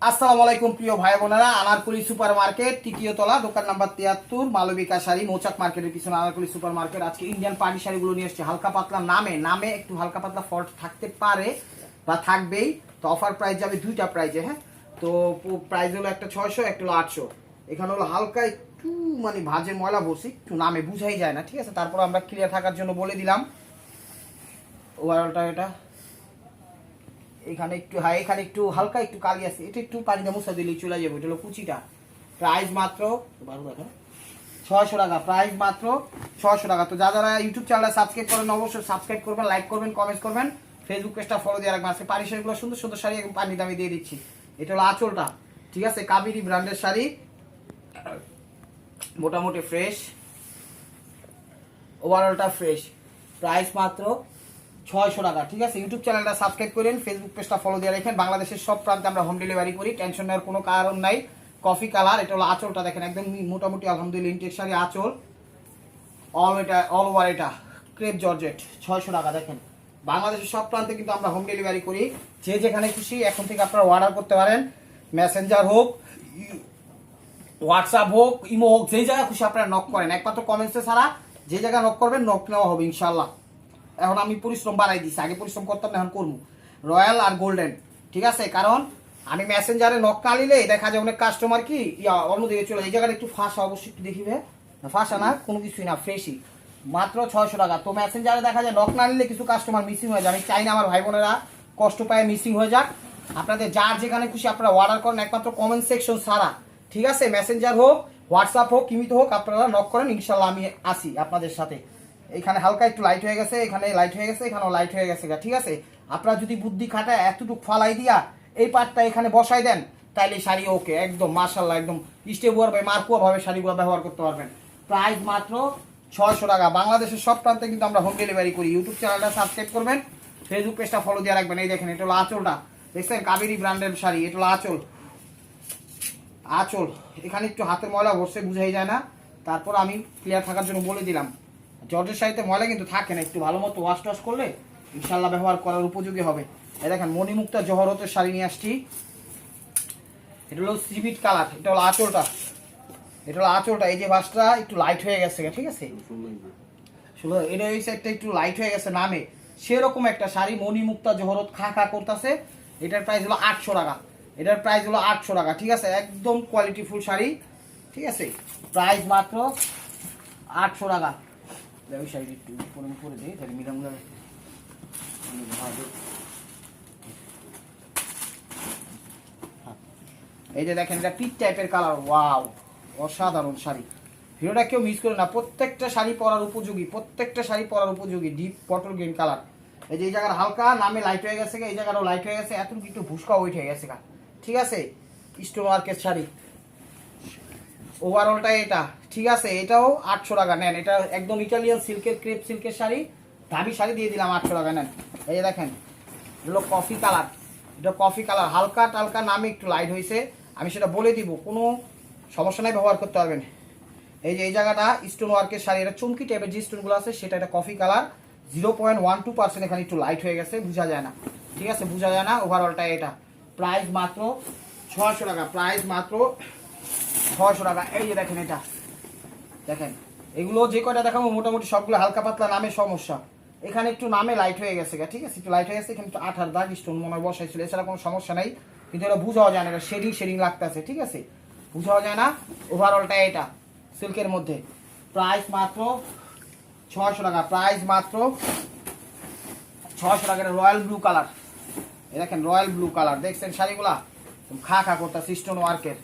আসসালামু আলাইকুম প্রিয় ভাই বোনেরা, আনারকুলি সুপার মার্কেট তৃতীয় তলা, দোকান নাম্বার 73, মালবিকা শাড়ি, মৌচাক মার্কেটের পিছনে আনারকুলি সুপার মার্কেট। আজকে ইন্ডিয়ান পার্টি শাড়িগুলো নিয়ে এসেছি। হালকা পাতলা নামে একটু হালকা পাতলা ফল্ট থাকতে পারে বা থাকবেই। তো অফার প্রাইস যাবে দুইটা প্রাইজে। হ্যাঁ, তো প্রাইস হলো একটা 600, একটা হলো 800। এখানে হলো হালকা একটু মানে ভাজের ময়লা বসি, একটু নামে বুঝাই যায় না, ঠিক আছে। তারপর আমরা ক্লিয়ার থাকার জন্য বলে দিলাম ওভারঅলটা। এটা এখানে একটু এখানে একটু হালকা একটু কালি আছে, এটা একটু পানিতে মুছা দিলেই চলে যাবে। এটা হলো কুচিটা। প্রাইস মাত্র 600 টাকা। প্রাইস মাত্র 600 টাকা। তো যারা ইউটিউব চ্যানেলে সাবস্ক্রাইব করেন অবশ্যই সাবস্ক্রাইব করবেন, লাইক করবেন, কমেন্ট করবেন, ফেসবুক পেজটা ফলো দিয়ে রাখবেন। আজকে পাড়ি শাড়িগুলো সুন্দর সুন্দর শাড়ি একদম পানি দামি দিয়ে দিচ্ছি। এটা হলো আঁচলটা, ঠিক আছে। কাবেরী ব্র্যান্ডের শাড়ি, মোটামুটি ফ্রেশ, ওভারঅলটা ফ্রেশ। প্রাইস মাত্র 600 টাকা, ঠিক আছে। ইউটিউব চ্যানেলটা সাবস্ক্রাইব করেন, ফেসবুক পেজটা ফলো দিয়ে রাখেন। বাংলাদেশের সব প্রান্তে আমরা হোম ডেলিভারি করি, টেনশন নেওয়ার কোনো কারণ নাই। কফি কালার, এটা হলো আঁচলটা দেখেন, একদম মোটামুটি আলহামদুলিল্লাহ ইনটেক শাড়ি। আঁচল অল ওভার এটা ক্রেপ জর্জেট, 600 টাকা। দেখেন বাংলাদেশের সব প্রান্তে কিন্তু আমরা হোম ডেলিভারি করি। যে যেখানে খুশি এখন থেকে আপনারা অর্ডার করতে পারেন, মেসেঞ্জার হোক, হোয়াটসঅ্যাপ হোক, ইমো হোক, যেই জায়গায় খুশি আপনারা নক করেন। একমাত্র কমেন্টসে ছাড়া যে জায়গায় নক করবেন নক নেওয়া হবে ইনশাল্লাহ। এখন আমি পরিশ্রম বাড়াই দিচ্ছি, আগে পরিশ্রম করতাম না, এখন করবো। রয়্যাল আর গোল্ডেন, ঠিক আছে। কারণ আমি মেসেঞ্জারে নক না নিলে দেখা যায় অনেক কাস্টমার কি অন্যদিকে চলে যায়। এই জায়গাটা একটু ফাঁসা, অবশ্যই একটু দেখিবে। ফাঁসা না, কোনো কিছুই না, ফ্রেশই, মাত্র 600 টাকা। তো মেসেঞ্জারে দেখা যায় নক না নিলে কিছু কাস্টমার মিসিং হয়ে যায়। আমি চাই না আমার ভাই বোনেরা কষ্ট পায় মিসিং হয়ে যাক। আপনাদের যার যেখানে খুশি আপনারা অর্ডার করেন, একমাত্র কমেন্ট সেকশন ছাড়া, ঠিক আছে। মেসেঞ্জার হোক, হোয়াটসঅ্যাপ হোক, কিমিত হোক, আপনারা নক করেন, ইনশাল্লাহ আমি আসি আপনাদের সাথে। এখানে হালকা একটু লাইট হয়ে গেছে, এখানে লাইট হয়ে গেছে, এখানেও লাইট হয়ে গেছে, ঠিক আছে। আপনারা যদি বুদ্ধি খাটায় এতটুকু ফালাই দিয়া এই পার্টটা এখানে বসাই দেন, তাইলে শাড়ি ওকে একদম মাশাআল্লাহ, একদম স্টেবল ভাবে মার্কুয়া ভাবে শাড়িগুলো ব্যবহার করতে পারবেন। প্রাইস মাত্র 600 টাকা। বাংলাদেশের সব প্রান্তে কিন্তু আমরা হোম ডেলিভারি করি। ইউটিউব চ্যানেলটা সাবস্ক্রাইব করবেন, ফেসবুক পেজটা ফলো দিয়ে রাখবেন। এই দেখেন, এটা হলো আঁচলটা, দেখছেন, কাবেরী ব্র্যান্ডের শাড়ি। এটা হলো আঁচল। এখানে একটু হাতের ময়লা বসে বুঝাই যায় না, তারপর আমি ক্লিয়ার থাকার জন্য বলে দিলাম। জর্জের শাড়িতে ময়লা কিন্তু থাকে না, একটু ভালো মতো ওয়াশ টাশ করলে ইনশাল্লাহ ব্যবহার করার উপযোগী হবে। এই দেখেন মণিমুক্তা জহরতের শাড়ি নিয়ে আসছি। এটা হলো সিভিট কালার, এটা হলো আঁচলটা, এটা হলো আঁচলটা। এই যে বাসটা একটু লাইট হয়ে গেছে, ঠিক আছে। এটা হয়েছে একটা একটু লাইট হয়ে গেছে নামে, সেরকম একটা শাড়ি মণিমুক্তা জহরত খা খা করতেছে। এটার প্রাইস হলো 800 টাকা। এটার প্রাইস হলো 800 টাকা, ঠিক আছে। একদম কোয়ালিটি ফুল শাড়ি, ঠিক আছে। প্রাইস মাত্র 800 টাকা। ওই শাড়ি একটু করে দিই, তাহলে মিলাম। এই যে দেখেন, এটা পিট টাইপের কালার, ওয়াও, অসাধারণ শাড়ি। ভিডিওটা কেউ মিস করে না, প্রত্যেকটা শাড়ি পরার উপযোগী, প্রত্যেকটা শাড়ি পরার উপযোগী। Deep bottle green colour. এই যে এই জায়গার হালকা নামে লাইট হয়ে গেছে, এই জায়গাটাও লাইট হয়ে গেছে, এতটুকু একটু ভুসকা ওয়েট হয়ে গেছে, ঠিক আছে। স্টোন ওয়ার্কের শাড়ি, ওভারঅলটা এটা, ঠিক আছে। এটাও 800 টাকা নেন। এটা একদম ইটালিয়ান সিল্কের, ক্রেপ সিল্কের শাড়ি, দামি শাড়ি দিয়ে দিলাম 800 টাকা নেন। এই যে দেখেন, এগুলো কফি কালার, এটা কফি কালার, হালকা টালকা নামে একটু লাইট হয়েছে, আমি সেটা বলে দিব, কোনো সমস্যা নাই, ব্যবহার করতে পারবেন। এই যে এই জায়গাটা স্টোন ওয়ার্কের শাড়ি, এটা চুমকি টাইপের যে স্টোনগুলো আছে সেটা, এটা কফি কালার, 0.12%। এখানে একটু লাইট হয়ে গেছে, বোঝা যায় না, ঠিক আছে, বোঝা যায় না। ওভারঅলটা এটা। প্রাইস মাত্র 600 টাকা। প্রাইস মাত্র 600 টাকা। এই যে দেখেন, এটা দেখেন, এগুলো যে কয়টা দেখাবো মোটামুটি সবগুলো হালকা পাতলা নামে সমস্যা। এখানে একটু নামে লাইট হয়ে গেছে, ঠিক আছে, একটু লাইট হয়ে গেছে। এখানে একটু আঠার দাগ স্টোন মনে হয় বসাইছিল, এছাড়া কোনো সমস্যা নাই। কিন্তু এটা বোঝাও যায় না, এটা শেডিং লাগতেছে, ঠিক আছে, বোঝাও যায় না। ওভারঅলটা এটা সিল্কের মধ্যে। প্রাইস মাত্র 600 টাকা। প্রাইস মাত্র 600 টাকা। এটা রয়্যাল ব্লু কালার, এই দেখেন রয়্যাল ব্লু কালার, দেখছেন শাড়িগুলা খা খা করতেছে, স্টোন ওয়ার্কের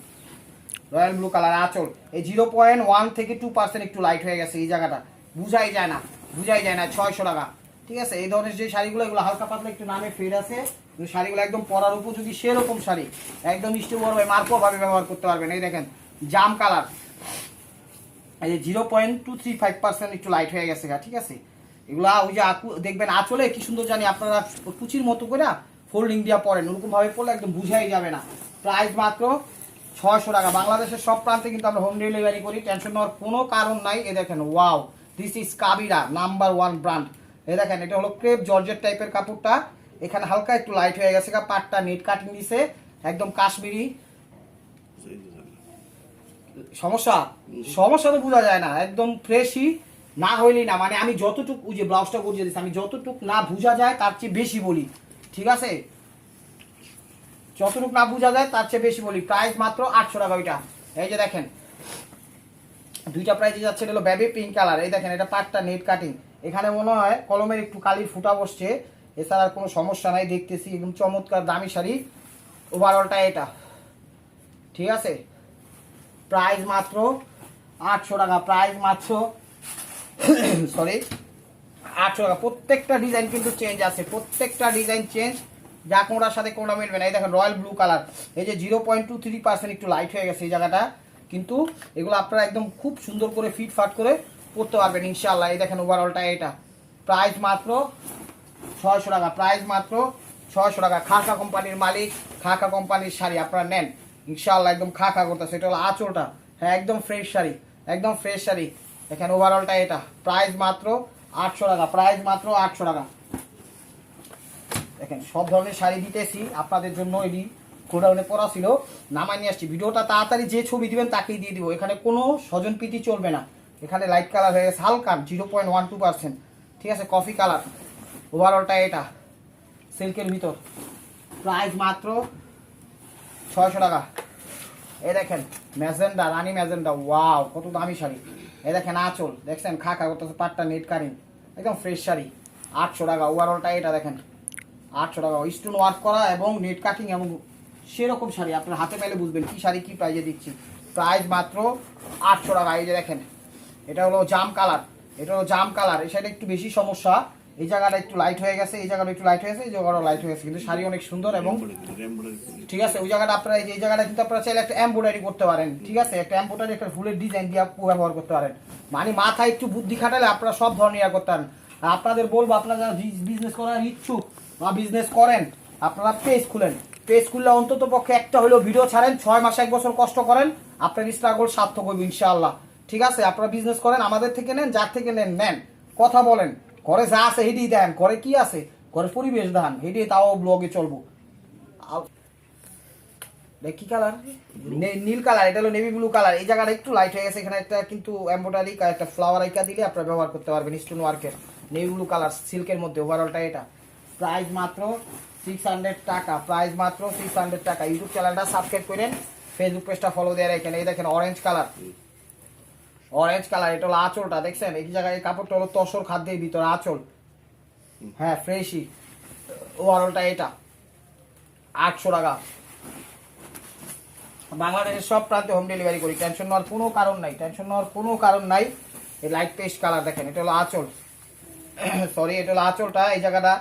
রয়্যাল ব্লু কালার। আঁচল এই 0.1 থেকে 2% একটু লাইট হয়ে গেছে, এই জায়গাটা বুঝাই যায় না, বুঝাই যায় না। 600 টাকা, ঠিক আছে। এই ধরনের যে শাড়িগুলো, এগুলো হালকা পাতলা একটু নামে ফেড আছে, শাড়িগুলো একদম পরার উপযোগী, সেরকম শাড়ি, একদম স্টেবল ভাবে মার্কো ভাবে ব্যবহার করতে পারবেন। এই দেখেন জাম কালার, এই যে 0.235% একটু লাইট হয়ে গেছে, ঠিক আছে। এগুলা ওই যে দেখবেন আঁচলে কি সুন্দর জানি আপনারা কুচির মতো করে ফোল্ডিং দিয়া পরেন, ওরকম ভাবে পড়লে একদম বুঝাই যাবে না। প্রাইস মাত্র 600 টাকা। বাংলাদেশের সব প্রান্তে কিন্তু আমরা হোম ডেলিভারি করি, টেনশন নেওয়ার কোনো কারণ নাই। এ দেখেন, ওয়াও, দিস ইজ কাবিরা নাম্বার 1 ব্র্যান্ড। এই দেখেন, এটা হলো ক্রেপ জর্জেট টাইপের কাপড়টা, এখানে হালকা একটু লাইট হয়ে গেছে, পাটটা নেট কাটিং দিছে, একদম কাশ্মীরি। সমস্যা সমস্যা তো বোঝা যায় না, একদম ফ্রেশই না হইলেই না, মানে আমি যতটুকু ওই যে ব্লাউজটা বুঝিয়ে দিচ্ছি, আমি যতটুকু না বোঝা যায় তার চেয়ে বেশি বলি, ঠিক আছে? যতটুকু না বোঝা যায় তার চেয়ে বেশি বলি। প্রাইস মাত্র 800 টাকা ওইটা। এই যে দেখেন দুইটা প্রাইজে যাচ্ছে, এটা হলো বেবি পিঙ্ক কালার। এই দেখেন এটা পাটটা নেট কাটিং, এখানে মনে হয় কলমের একটু কালির ফুটা বসছে, এছাড়া আর কোনো সমস্যা নাই। দেখতেছি একদম চমৎকার দামি শাড়ি, ওভারঅলটা এটা, ঠিক আছে? প্রাইস মাত্র 800 টাকা, প্রাইস মাত্র সরি 800 টাকা। প্রত্যেকটা ডিজাইন কিন্তু চেঞ্জ আছে, প্রত্যেকটা ডিজাইন চেঞ্জ, যা কোনটার সাথে কোনটা মিলবে না। এই দেখেন রয়্যাল ব্লু কালার, এই যে 0.23% একটু লাইট হয়ে গেছে এই জায়গাটা, কিন্তু এগুলো আপনারা একদম খুব সুন্দর করে ফিটফাট করে পরতে পারবেন ইনশাআল্লাহ। এই দেখেন ওভারঅলটা এটা, প্রাইস মাত্র 600 টাকা, প্রাইস মাত্র 600 টাকা। খাকা কোম্পানির মালিক, খাকা কোম্পানির শাড়ি আপনারা নেন ইনশাআল্লাহ, একদম খাকা করতেছে। এটা হলো আঁচলটা, হ্যাঁ একদম ফ্রেশ শাড়ি, একদম ফ্রেশ শাড়ি। দেখেন ওভারঅলটা এটা, প্রাইস মাত্র 800 টাকা, প্রাইস মাত্র 800 টাকা। দেখেন সব ধরনের শাড়ি দিতেছি আপনাদের জন্য, এটি গোডাউনে পড়া ছিল, নামাই নিয়ে আসছি। ভিডিওটা তাড়াতাড়ি যে ছবি দিবেন তাকেই দিয়ে দিব, এখানে কোনো স্বজন প্রীতি চলবে না। এখানে লাইট কালার হয়ে গেছে হালকা 0.12%, ঠিক আছে? কফি কালার, ওভারঅলটা এটা সিল্কের ভিতর, প্রাইস মাত্র 600 টাকা। এই দেখেন ম্যাজেন্ডা, রানী ম্যাজেন্ডা, ওয়াও কত দামি শাড়ি। এই দেখেন আঁচল, দেখছেন খাকা করতেছে, পাটটা নেট কারিং, একদম ফ্রেশ শাড়ি, 800 টাকা। ওভারঅলটা এটা দেখেন 800 টাকা, স্টোন ওয়ার্ক করা এবং নেট কাটিং, এবং সেরকম শাড়ি আপনার হাতে পেলে বুঝবেন কি শাড়ি কি প্রাইজে দিচ্ছি। প্রাইস মাত্র 800 টাকা। এই যে দেখেন এটা হলো জাম কালার, এটা হলো জাম কালার। এই শাড়িটা একটু বেশি সমস্যা, এই জায়গাটা একটু লাইট হয়ে গেছে, এই জায়গাটা একটু লাইট হয়ে গেছে, এই জায়গাটা লাইট হয়ে গেছে, কিন্তু শাড়ি অনেক সুন্দর। এবং ঠিক আছে ওই জায়গাটা আপনারা, এই জায়গাটা কিন্তু আপনারা চাইলে একটা এমব্রয়ডারি করতে পারেন, ঠিক আছে? একটা এমব্রয়ডারি, একটা ফুলের ডিজাইন দিয়ে ব্যবহার করতে পারেন, মানে মাথায় একটু বুদ্ধি খাটালে আপনারা সব ধরনের ইয়া করতে পারেন। আর আপনাদের বলবো, আপনারা যারা বিজনেস করার ইচ্ছুক বা বিজনেস করেন, আপনারা পেজ খুলেন, পেজ খুললে অন্তত পক্ষে একটা হলেও ভিডিও ছাড়েন, 6 মাস 1 বছর কষ্ট করেন, আপনার স্ট্রাগল সার্থক হবে ইনশাআল্লাহ, ঠিক আছে? আপনারা বিজনেস করেন, আমাদের থেকে নেন, যার থেকে নেন নেন, কথা বলেন, ঘরে যা আছে হেঁটেই দেন, ঘরে কি আছে, ঘরে পরিবেশ দেন হেঁটেই, তাও ব্লগে চলবো। কি কালার? নীল কালার, এটা হলো নেভি ব্লু কালার। এই জায়গাটা একটু লাইট হয়ে গেছে, এখানে একটা কিন্তু এমব্রয়ডারি একটা ফ্লাওয়ার আইকা দিলে আপনারা ব্যবহার করতে পারবেন, স্টোন ওয়ার্কের নেভি ব্লু কালার সিল্কের মধ্যে। ওভারঅলটা এটা, প্রাইস মাত্র 600 টাকা, প্রাইস মাত্র 600 টাকা। ইউটিউব চ্যানেলটা সাবস্ক্রাইব করেন, ফেসবুক পেজটা ফলো দিয়ে রাখেন। এই দেখেন অরেঞ্জ কালার, অরেঞ্জ কালার, এটা হলো আঁচলটা, দেখছেন এই জায়গায় কাপড়টা হলো তসর খাদ্যের ভিতরে আঁচল, হ্যাঁ ফ্রেশই। ওভারঅলটা এটা 800 টাকা। বাংলাদেশের সব প্রান্তে হোম ডেলিভারি করি, টেনশন নেওয়ার কোনো কারণ নাই, টেনশন নেওয়ার কোনো কারণ নাই। এই লাইট পেস্ট কালার দেখেন, এটা হলো আঁচল, সরি এটা হলো আঁচলটা। এই জায়গাটা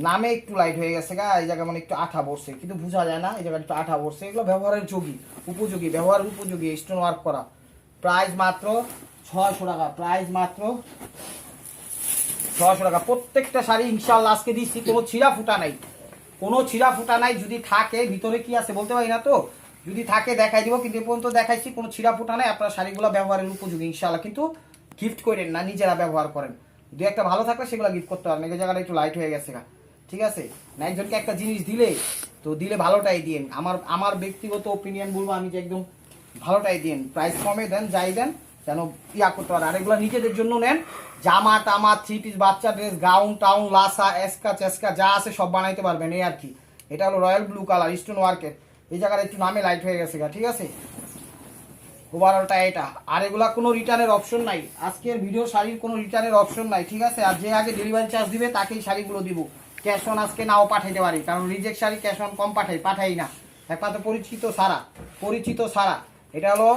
নামে একটু লাইট হয়ে গেছে গা, এই জায়গা মানে একটু আঠা বসছে, কিন্তু বোঝা যায় না, এই জায়গাটা একটু আঠা বসছে। এগুলো ব্যবহারের যোগী, উপযোগী, ব্যবহারের উপযোগী, স্টোন ওয়ার্ক করা। প্রাইস মাত্র 600 টাকা, প্রাইস মাত্র 600 টাকা। প্রত্যেকটা শাড়ি ইনশাআল্লাহ আজকে দিচ্ছি, কোনো ছিঁড়া ফুটা নাই, কোনো ছিঁড়া ফুটা নাই। যদি থাকে ভিতরে কি আছে বলতে পারি না, তো যদি থাকে দেখাই দিব, কিন্তু এ পর্যন্ত দেখাইছি কোনো ছিঁড়া ফুটা নাই। আপনার শাড়িগুলো ব্যবহারের উপযোগী ইনশাআল্লাহ, কিন্তু গিফট করেন না, নিজেরা ব্যবহার করেন। দু একটা ভালো থাকলে সেগুলো গিফট করতে পারবেন। এই জায়গাটা একটু লাইট হয়ে গেছে, ঠিক আছে? না একজনকে একটা জিনিস দিলে তো দিলে ভালোটাই দিন, আমার ব্যক্তিগত ওপিনিয়ন বলবো আমি যে একদম ভালোটাই দিন, প্রাইস কমে দেন, যাই দেন, যেন ইয়া করতে পারে। আর এগুলো নিজেদের জন্য নেন, জামা টামা, 3 পিস বাচ্চা ড্রেস, গাউন টাউন, লাসা এসকা চেসকা যা আছে সব বানাইতে পারবেন, এই আর কি। এটা হলো রয়্যাল ব্লু কালার, স্টোন ওয়ার্কের। এই জায়গাটা একটু নামে লাইট হয়ে গেছে, ঠিক আছে? ওভারঅলটা এটা। আর এগুলা কোনো রিটার্নের অপশন নাই, আজকের ভিডিও শাড়ির কোনো রিটার্নের অপশন নাই, ঠিক আছে? আর যে আগে ডেলিভারি চার্জ দিবে তাকেই শাড়িগুলো দিব, ক্যাশ অন আজকে নাও পাঠাইতে পারি, কারণ রিজেক্ট শাড়ি ক্যাশ অন কম পাঠাই না, একমাত্র পরিচিত সারা। এটা হলো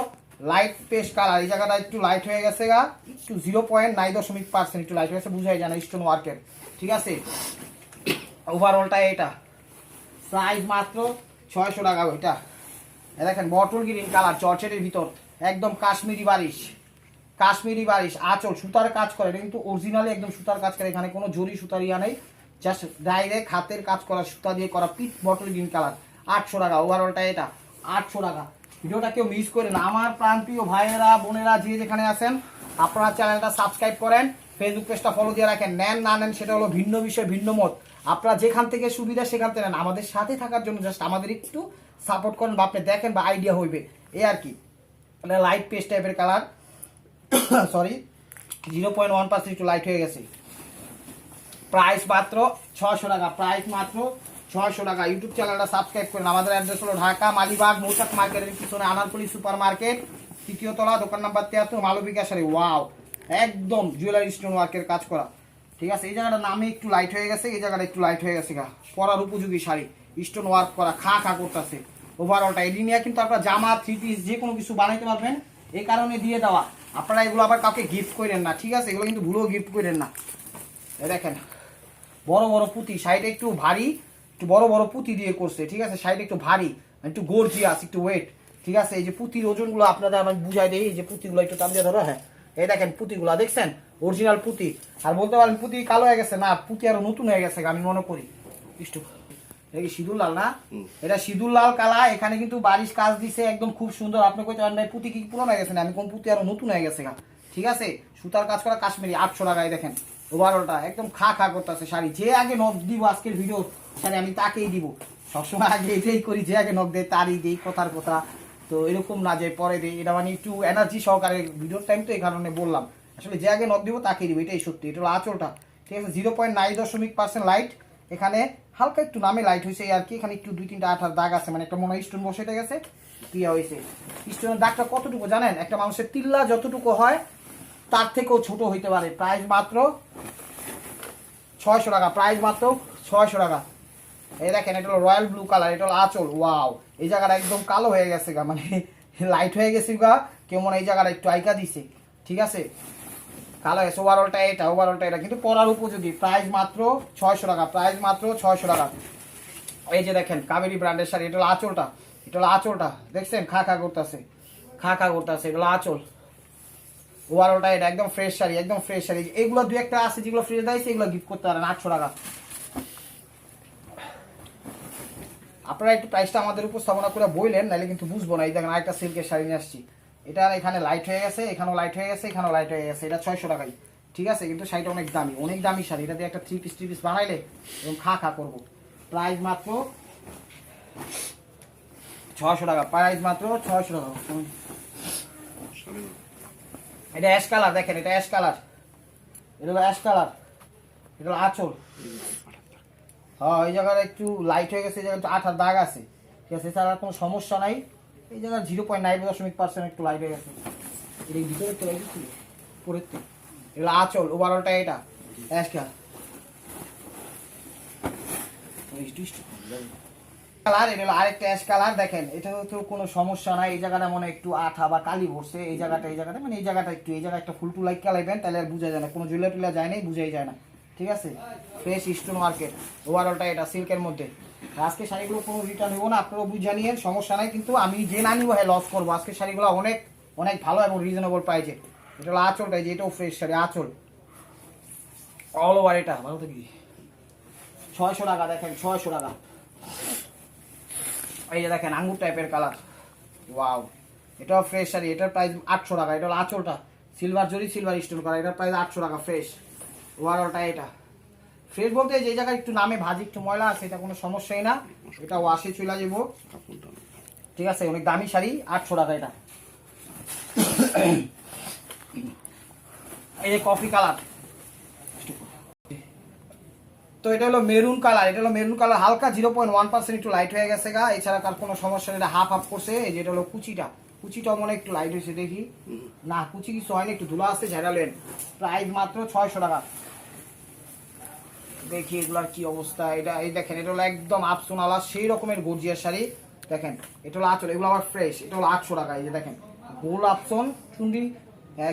লাইট পেস্ট কালার, এই জায়গাটা একটু লাইট হয়ে গেছে গা, একটু 0.9% একটু লাইট হয়ে গেছে, বুঝাই যায় না, স্টোন ওয়ার্কের, ঠিক আছে? ওভারঅলটা এটা, প্রাইস মাত্র 600 টাকা। ওইটা দেখেন বটল গ্রিন কালার, চর্চেটের ভিতর, একদম কাশ্মীরি বারিশ, আঁচল সুতার কাজ করে, এটা কিন্তু অরিজিনালি একদম সুতার কাজ করে, এখানে কোনো জরি সুতার ইয়া নেই, জাস্ট ডাইরেক্ট হাতের কাজ করা, সুতা দিয়ে করা, পিট বটল গ্রিন কালার, 800 টাকা। ওভারঅলটা এটা 800 টাকা। ভিডিওটা কেউ মিস করে না, আমার প্রাণপ্রিয় ভাইয়েরা বোনেরা যে যেখানে আছেন, আপনারা চ্যানেলটা সাবস্ক্রাইব করেন, ফেসবুক পেজটা ফলো দিয়ে রাখেন। নেন না নেন সেটা হলো ভিন্ন বিষয়, ভিন্ন মত, আপনারা যেখান থেকে সুবিধা সেখান থেকে নেন। আমাদের সাথে থাকার জন্য জাস্ট আমাদের একটু সাপোর্ট করেন বা আপনি দেখেন বা আইডিয়া হইবে এই আর কি। এটা লাইট পেস্ট টাইপের কালার, সরি 0.1% একটু লাইট হয়ে গেছে। প্রাইস মাত্র 600 টাকা, প্রাইস মাত্র 600 টাকা। ইউটিউব চ্যানেলটা সাবস্ক্রাইব করেন। আমাদের অ্যাড্রেস হলো ঢাকা মালিবাগ মৌচাক মার্কেটের পিছনে আনারকলি সুপার মার্কেট, তৃতীয় তলা, দোকান নাম্বার 73, মালবিকা শাড়ি। ওয়াও, একদম জুয়েলারি স্টোন ওয়ার্কের কাজ করা। ঠিক আছে, এই জায়গাটা নামে একটু লাইট হয়ে গেছে, এই জায়গাটা একটু লাইট হয়ে গেছে গা। পরার উপযোগী শাড়ি, স্টোন ওয়ার্ক করা, খা খা করতেছে ওভারঅলটা। এই নিয়ে কিন্তু আপনারা জামা, থ্রি পিস যে কোনো কিছু বানাইতে পারবেন, এই কারণে দিয়ে দেওয়া। আপনারা এগুলো আবার কাউকে গিফট করেন না, ঠিক আছে, এগুলো কিন্তু ভুলেও গিফট করেন না। দেখেন বড় বড় পুঁতি, সাইডে একটু ভারী, একটু বড় বড় পুঁতি দিয়ে করছে, ঠিক আছে, সাইডে একটু ভারী, একটু গর্জিয়াস, একটু ওয়েট, ঠিক আছে। এই যে পুঁতির ওজনগুলো আপনাদের আমি বুঝাই দিই, এই যে পুঁতিগুলো একটু টান দিয়ে ধরো, হ্যাঁ এই দেখেন পুঁতিগুলো দেখছেন, অরিজিনাল পুঁতি। আর বলতে পারেন পুঁতি কালো হয়ে গেছে না, পুঁতি আরো নতুন হয়ে গেছে আমি মনে করি। একটু এটা কি সিঁদুর লাল না, এটা সিঁদুর লাল কালা। এখানে কিন্তু বারিশ কাজ দিছে একদম খুব সুন্দর। আপনি কইতে পারেন ভাই পুঁতি কি পুরনো হয়ে গেছে না, আমি কোন পুঁতি আরো নতুন হয়ে গেছে, ঠিক আছে। সুতার কাজ করা কাশ্মীরি, 800 টাকায় দেখেন ওভারঅলটা একদম খা খা করতেছে শাড়ি। যে আগে নখ দিব আজকের ভিডিও শাড়ি আমি তাকেই দিব, সবসময় আগে এটাই করি, যে আগে নখ দেয় তারই দিই, কথার কথা। তো এরকম না যে পরে দিই, এটা মানে একটু এনার্জি সহকারে ভিডিওর টাইম, তো এই কারণে বললাম আসলে যে আগে নখ দিব তাকেই দিব, এটাই সত্যি। এটা হলো আঁচলটা, ঠিক আছে, 0.9% লাইট। এখানে হালকা একটু নামে লাইট হয়েছে আর কি। এখানে একটু 2-3টা আঠার দাগ আছে, মানে একটা মনে হয় স্টোন বসে গেছে, ক্রিয়া হয়েছে। স্টোনের দাগটা কতটুকু জানেন, একটা মানুষের তিল্লা যতটুকু হয় তার থেকেও ছোট হইতে পারে। প্রাইস মাত্র 600 টাকা, প্রাইস মাত্র 600 টাকা। এই দেখেন এটা হলো রয়্যাল ব্লু কালার, এটা হলো আঁচল। ওয়াও, এই জায়গাটা একদম কালো হয়ে গেছে গা, মানে লাইট হয়ে গেছে গা, কেমন এই জায়গাটা একটু আইকা দিছে, ঠিক আছে, কালো হয়েছে। ওভারঅলটা এটা, ওভারঅলটা এটা কিন্তু পরার উপযোগী। প্রাইস মাত্র 600 টাকা, প্রাইস মাত্র 600 টাকা। এই যে দেখেন কাবেরি ব্র্যান্ডের শাড়ি, এটা হলো আঁচলটা, এটা হলো আঁচলটা দেখছেন, খা খা করতেছে, খা খা করতেছে, এগুলো আঁচল। ওভারঅলটা এটা একদম ফ্রেশ শাড়ি, একদম ফ্রেশ শাড়ি। এগুলো দু একটা আছে যেগুলো ফ্রেশ দিয়েছে, এগুলো গিফট করতে পারেন 800 টাকা। আপনারা একটু প্রাইসটা আমাদের উপস্থাপনা করে বললেন, নাহলে কিন্তু বুঝবো না। এই দেখেন আরেকটা সিল্কের শাড়ি নিয়ে আসছি, এটা এখানে লাইট হয়ে গেছে, এখানেও লাইট হয়ে গেছে, এখানেও লাইট হয়ে গেছে। এটা 600 টাকাই, ঠিক আছে, কিন্তু শাড়িটা অনেক দামি, অনেক দামি শাড়ি। এটা দিয়ে একটা থ্রি পিস বানাইলে এবং খা খা করবো। প্রাইস মাত্র 600 টাকা, প্রাইস মাত্র 600 টাকা। এটা অ্যাশ কালার, দেখেন এটা অ্যাশ কালার, এটা হলো অ্যাশ কালার, এটা হলো আঁচল। হ্যাঁ, এই জায়গাটা একটু লাইট হয়ে গেছে, এই জায়গায় একটু আঠার দাগ আছে, ঠিক আছে, এছাড়া কোনো সমস্যা নাই। এই জায়গায় 0.9% একটু লাইট হয়ে গেছে। এটা ভিতরে তো লাইট ছিল, পরের তো এগুলো আঁচল। ওভারঅলটা এটা অ্যাশ কালার, এটা হলো আরেকটা অ্যাশ কালার। দেখেন এটা তো কোনো সমস্যা নাই। এই জায়গাটা মনে একটু আঠা বা কালি ভরছে, এই জায়গাটা মানে এই জায়গাটা একটু, এই জায়গায় একটা ফুল টু লাইক কালাইবেন, তাহলে আর বোঝা যায় না, কোনো জুয়েলারি টুলা যায় নাই, বুঝাই যায় না, ঠিক আছে। ফ্রেশ স্টোন মার্কেট, ওভারঅলটা এটা সিল্কের মধ্যে। আজকে শাড়িগুলো কোনো রিটার্ন হবো না, আপনারাও বুঝা নিয়েন, সমস্যা নাই। কিন্তু আমি যে না নিবো হ্যাঁ লস করবো। আজকে শাড়িগুলো অনেক অনেক ভালো এবং রিজনেবল প্রাইসে। এটা হলো আঁচলটা, যে এটাও ফ্রেশ শাড়ি, আঁচল অল ওভার। এটা ভালো থেকে 600 টাকা, দেখেন 600 টাকা। এই যে দেখেন আঙ্গুর টাইপের কালার, ওয়াও, এটাও ফ্রেশ শাড়ি, এটার প্রাইস 800 টাকা। এটা হলো আঁচলটা, সিলভার জরি সিলভার স্টোন করা, এটার প্রাইস 800 টাকা ফ্রেশ। ওভারঅলটা এটা ফ্রেশ বলতে যে জায়গায় একটু নামে ভাজি একটু ময়লা আছে, এটা কোনো সমস্যাই না, এটা ওয়াশে চলে যাবো, ঠিক আছে। অনেক দামি শাড়ি, 800 টাকা এটা। এই যে কফি কালার, তো এটা হলো মেরুন কালার, এটা হলো মেরুন কালার, হালকা 0.1% একটু লাইট হয়ে গেছে গা, এছাড়া তার কোনো সমস্যা নেই। এটা হাফ হাফ করছে। এই যে এটা হলো কুচিটাও মনে একটু লাইট হয়েছে, দেখি না কুচি কিছু হয়নি, একটু ধুলা আসছে, ঝাড়ালেন। প্রাইস মাত্র 600 টাকা। দেখি এগুলার কি অবস্থা। এটা এই দেখেন, এটা হলো একদম আফসোন আলা সেই রকমের গর্জিয়ার শাড়ি। দেখেন এটা হলো আঁচল, এগুলো আবার ফ্রেশ, এটা হলো 800 টাকা। এই যে দেখেন গোল আফসোন চুন্ডি,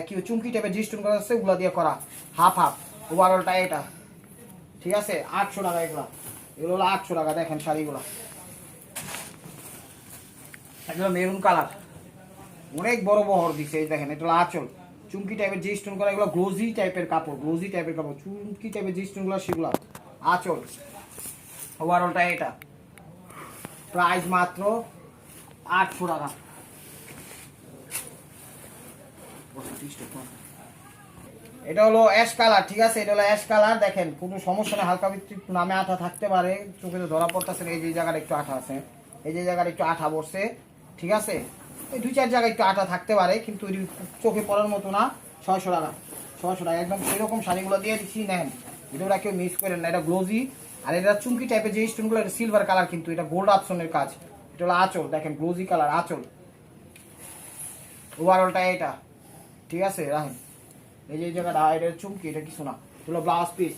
কি চুমকি টাইপের জিস্টোন করা আছে, ওগুলা দিয়ে করা, হাফ হাফ। ওভারঅলটা এটা, ঠিক আছে, 800 টাকা। এগুলো হলো 800 টাকা। দেখেন শাড়িগুলো, এগুলো মেরুন কালার, অনেক বড় বহর দিচ্ছে। এই দেখেন এটা হলো আঁচল, চুমকি টাইপের যে স্টোন করা, এগুলো গ্লোজি টাইপের কাপড়, চুমকি টাইপের যে স্টোনগুলো সেগুলো আঁচল। ওভারঅলটা এটা, প্রাইস মাত্র 800 টাকা। এটা হলো অ্যাশ কালার, ঠিক আছে, এটা হলো অ্যাশ কালার। দেখেন কোনো সমস্যা নেই, হালকা ভিত্তিক নামে আঠা থাকতে পারে, চোখে তো ধরা পড়তেছে না, এই যে জায়গাটা একটু আঠা আছে, এই যে জায়গাটা একটু আঠা বসছে, ঠিক আছে, এই 2-4 জায়গায় একটু আঠা থাকতে পারে, কিন্তু চোখে পড়ার মতো না। 600 টাকা, 600 টাকা একদম সেরকম শাড়িগুলো দিয়ে দিচ্ছি, নেন, ভিডিওটা কেউ মিস করেন না। এটা গ্লোজি, আর এটা চুমকি টাইপের যে স্টোনগুলো, এটা সিলভার কালার, কিন্তু এটা গোল্ড অপশনের কাজ। এটা হলো আঁচল, দেখেন গ্লোজি কালার আঁচল, ওভারঅলটা এটা, ঠিক আছে, রাখেন। এই যে এই জায়গাটা, এটা চুমকি, এটা কিছু না, হলো ব্লাউজ পিস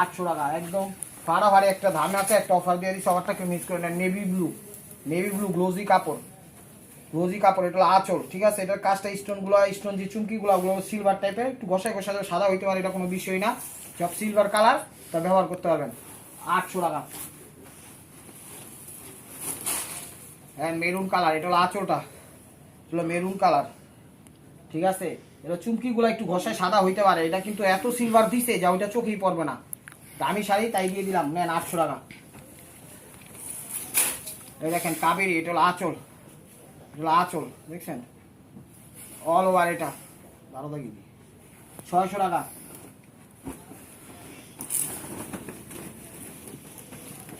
800 টাকা, একদম ফাড়াফাড়ি একটা দামে আছে, একটা অফার দিয়ে দিচ্ছি, অফারটাকে মিস করে নেন। নেভি ব্লু গ্লোজি কাপড়, গ্লোজি কাপড়, এটা হলো আঁচল, ঠিক আছে। এটার কাজটা স্টোনগুলো, স্টোন যে চুমকিগুলো, ওগুলো সিলভার টাইপের, একটু ঘষায় ঘষায় সাদা হইতে পারে, এটা কোনো বিষয় না, সব সিলভার কালার, তা ব্যবহার করতে পারবেন। 800 টাকা। হ্যাঁ, মেরুন কালার, এটা হলো আঁচলটা, হলো মেরুন কালার, ঠিক আছে। এটা চুমকিগুলো একটু ঘষায় সাদা হইতে পারে, এটা কিন্তু এত সিলভার দিছে যা ওইটা চোখেই পড়বে না, দামি শাড়ি তাই দিয়ে দিলাম, নেন 800 টাকা। এই দেখেন কাবেরি, এটা হলো আঁচল, এটা হলো আঁচল, দেখছেন, অল ওভার, এটা 600 টাকা।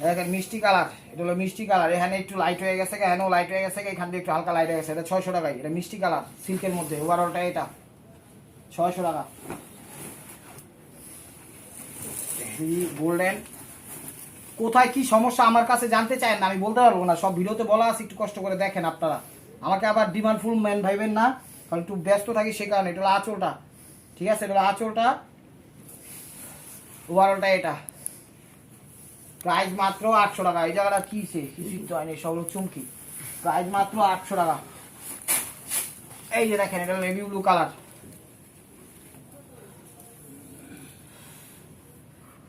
দেখেন মিষ্টি কালার, এটা হলো মিষ্টি কালার, এখানে একটু লাইট হয়ে গেছে, এখানেও লাইট হয়ে গেছে, এখান দিয়ে একটু হালকা লাইট হয়ে গেছে, এটা 600 টাকায়, এটা মিষ্টি কালার সিল্কের মধ্যে, ওভারঅলটা এটা 600 টাকা। গোল্ডেন, কোথায় কি সমস্যা আমার কাছে জানতে চান না, আমি বলতে পারবো না, সব ভিডিওতে বলা আছে, একটু কষ্ট করে দেখেন আপনারা, আমাকে আবার ডিমান্ডফুল ম্যান ভাইবেন না, কারণ একটু ব্যস্ত থাকি সে কারণে। এটা হলো আঁচলটা, ঠিক আছে, এটা হলো আঁচলটা, ওভারঅলটা এটা, প্রাইস মাত্র 800 টাকা। এই জায়গাটা কিছে কিছুই তো হয়নি, সব হলো চুমকি, প্রাইস মাত্র 800 টাকা। এই যে দেখেন, এটা নেভি ব্লু কালার,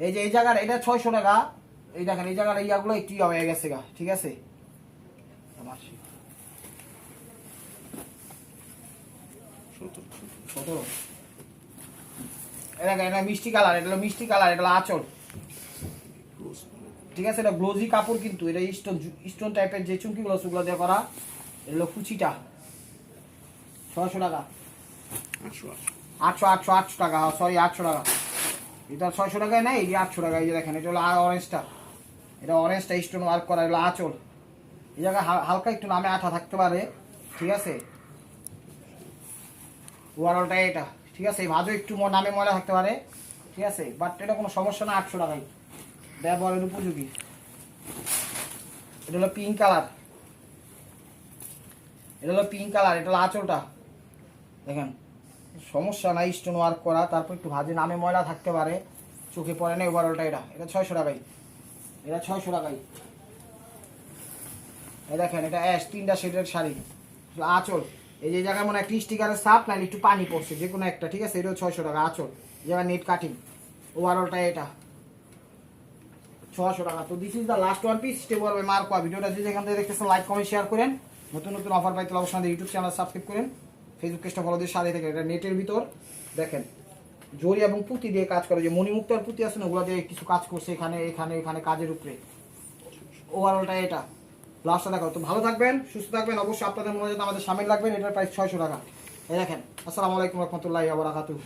এই যে এই জায়গার এটা 600 টাকা। এই দেখেন এই জায়গার ইয়াগুলো একটু হয়ে গেছে গা, ঠিক আছে, 17। এটা দেখেন, এটা মিষ্টি কালার, এটা হলো মিষ্টি কালার, এটা হলো আঁচল, ঠিক আছে। এটা গ্লোজি কাপড়, কিন্তু এটা স্টোন টাইপের যে চুমকিগুলো সেগুলো দিয়ে করা, এটা হলো কুচিটা 600 টাকা, 800 টাকা, সরি 800 টাকা, এটা 600 টাকায় নেই, এই যে 800 টাকা। এই যে দেখেন, এটা হলো অরেঞ্জটা, এটা অরেঞ্জটা স্টোন ওয়ার্ক করা, এগুলো আঁচল, এই জায়গায় হালকা একটু নামে আঠা থাকতে পারে, ঠিক আছে, ওভারঅলটা এটা, ঠিক আছে, এই ভাজও একটু নামে ময়লা থাকতে পারে, ঠিক আছে, বাট এটা কোনো সমস্যা না, 800 টাকায় ব্যবহারের উপযোগী। এটা হলো পিঙ্ক কালার, এটা হলো পিঙ্ক কালার, এটা হলো আঁচলটা, দেখেন সমস্যা নাই, স্টোন ওয়ার্ক করা, তারপর একটু ভাজে নামে ময়লা থাকতে পারে, চোখে পড়ে না, ওভারঅলটা এটা, এটা 600 টাকায়, এটা 600 টাকায়। এই দেখেন, এটা অ্যাশ 3টা শেডের শাড়ি, আঁচল, এই যে জায়গায় মনে হয় একটা স্টিকারের সাপ না একটু পানি পড়ছে, যে কোনো একটা, ঠিক আছে, এটাও 600 টাকা, আঁচল, এই জায়গায় নেট কাটিং, ওভারঅলটা এটা 600 টাকা। তো this is the last one piece, stay বলবে মার্কোয়া। ভিডিওটা যে যেখান থেকে দেখতেছেন লাইক কমেন্ট শেয়ার করেন, নতুন নতুন অফার পাইতে অবশ্যই আমাদের ইউটিউব চ্যানেল সাবস্ক্রাইব করেন, ফেসবুক পেজটা ফলো দিয়ে সাথে থেকে। এটা নেটের ভিতর দেখেন জরি এবং পুঁতি দিয়ে কাজ করে, যে মণিমুক্ত আর পুঁতি আছে না, ওগুলো দিয়ে কিছু কাজ করছে এখানে এখানে এখানে কাজের উপরে, ওভারঅলটা এটা। লাস্টটা দেখো। তো ভালো থাকবেন, সুস্থ থাকবেন, অবশ্যই আপনাদের মনে আমাদের সামিল লাগবেন। এটার প্রাইস 600 টাকা। এই দেখেন। আসসালামু আলাইকুম রহমতুল্লাহি ওয়া বারাকাতুহু।